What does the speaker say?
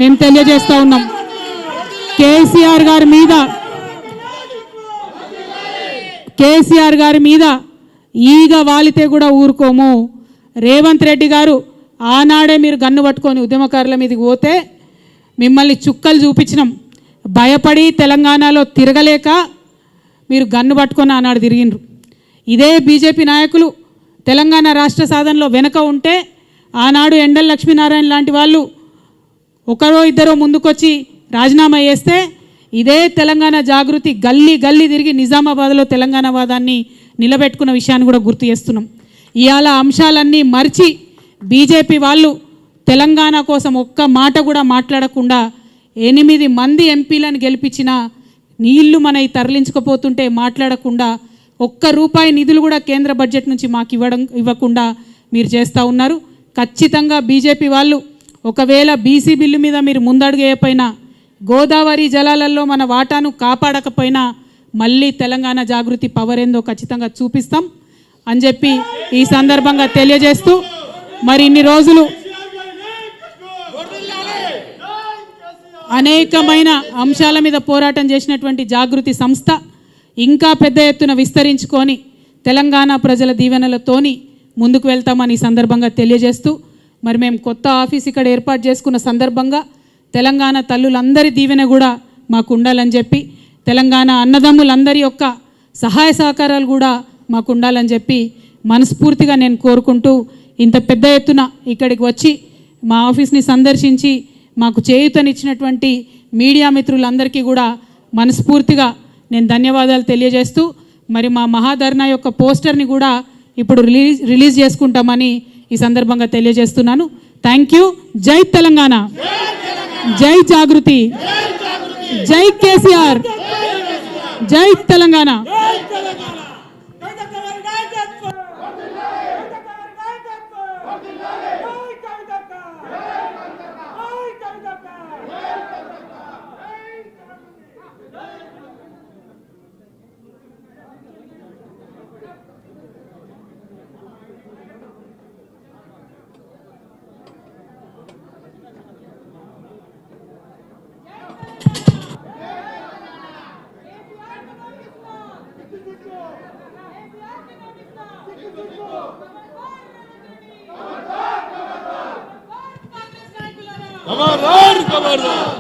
మేము తెలియజేస్తా ఉన్నాం. కేసీఆర్ గారి మీద ఈగ వాలితే కూడా ఊరుకోము. రేవంత్ రెడ్డి గారు ఆనాడే మీరు గన్ను పట్టుకొని ఉద్యమకారుల మీదకి పోతే మిమ్మల్ని చుక్కలు చూపించినాం. భయపడి తెలంగాణలో తిరగలేక మీరు గన్ను పట్టుకొని ఆనాడు తిరిగినరు. ఇదే బీజేపీ నాయకులు తెలంగాణ రాష్ట్ర సాధనలో వెనక ఉంటే ఆనాడు ఎండల లక్ష్మీనారాయణ లాంటి వాళ్ళు ఒకరో ఇద్దరో ముందుకొచ్చి రాజీనామా చేస్తే ఇదే తెలంగాణ జాగృతి గల్లీ గల్లీ తిరిగి నిజామాబాద్లో తెలంగాణ వాదాన్ని నిలబెట్టుకున్న విషయాన్ని కూడా గుర్తు చేస్తున్నాం. ఇవాళ అంశాలన్నీ మర్చి బీజేపీ వాళ్ళు తెలంగాణ కోసం ఒక్క మాట కూడా మాట్లాడకుండా 8 మంది ఎంపీలను గెలిపించిన నీళ్లు మనవి తరలించకపోతుంటే మాట్లాడకుండా ₹1 నిధులు కూడా కేంద్ర బడ్జెట్ నుంచి మాకు ఇవ్వకుండా మీరు చేస్తూ ఉన్నారు. ఖచ్చితంగా బీజేపీ వాళ్ళు ఒకవేళ బీసీ బిల్లు మీద మీరు ముందడుగేయపోయినా గోదావరి జలాలలో మన వాటాను కాపాడకపోయినా మళ్ళీ తెలంగాణ జాగృతి పవర్ ఏందో ఖచ్చితంగా చూపిస్తాం అని చెప్పి ఈ సందర్భంగా తెలియజేస్తూ మరి ఇన్ని రోజులు అనేకమైన అంశాల మీద పోరాటం చేసినటువంటి జాగృతి సంస్థ ఇంకా పెద్ద ఎత్తున విస్తరించుకొని తెలంగాణ ప్రజల దీవెనలతోని ముందుకు వెళ్తామని ఈ సందర్భంగా తెలియజేస్తూ మరి మేము కొత్త ఆఫీస్ ఇక్కడ ఏర్పాటు చేసుకున్న సందర్భంగా తెలంగాణ తల్లులందరి దీవెన కూడా మాకు ఉండాలని చెప్పి తెలంగాణ అన్నదమ్ములందరి యొక్క సహాయ సహకారాలు కూడా మాకు ఉండాలని చెప్పి మనస్ఫూర్తిగా నేను కోరుకుంటూ ఇంత పెద్ద ఎత్తున ఇక్కడికి వచ్చి మా ఆఫీస్ని సందర్శించి మాకు చేయూతనిచ్చినటువంటి మీడియా మిత్రులందరికీ కూడా మనస్ఫూర్తిగా నేను ధన్యవాదాలు తెలియజేస్తూ మరి మా మహాధర్నా యొక్క పోస్టర్ని కూడా ఇప్పుడు రిలీజ్ చేసుకుంటామని ఈ సందర్భంగా తెలియజేస్తున్నాను. Thank you. జై తెలంగాణ, జై జాగృతి, జై కేసీఆర్, జై తెలంగాణ. Come on.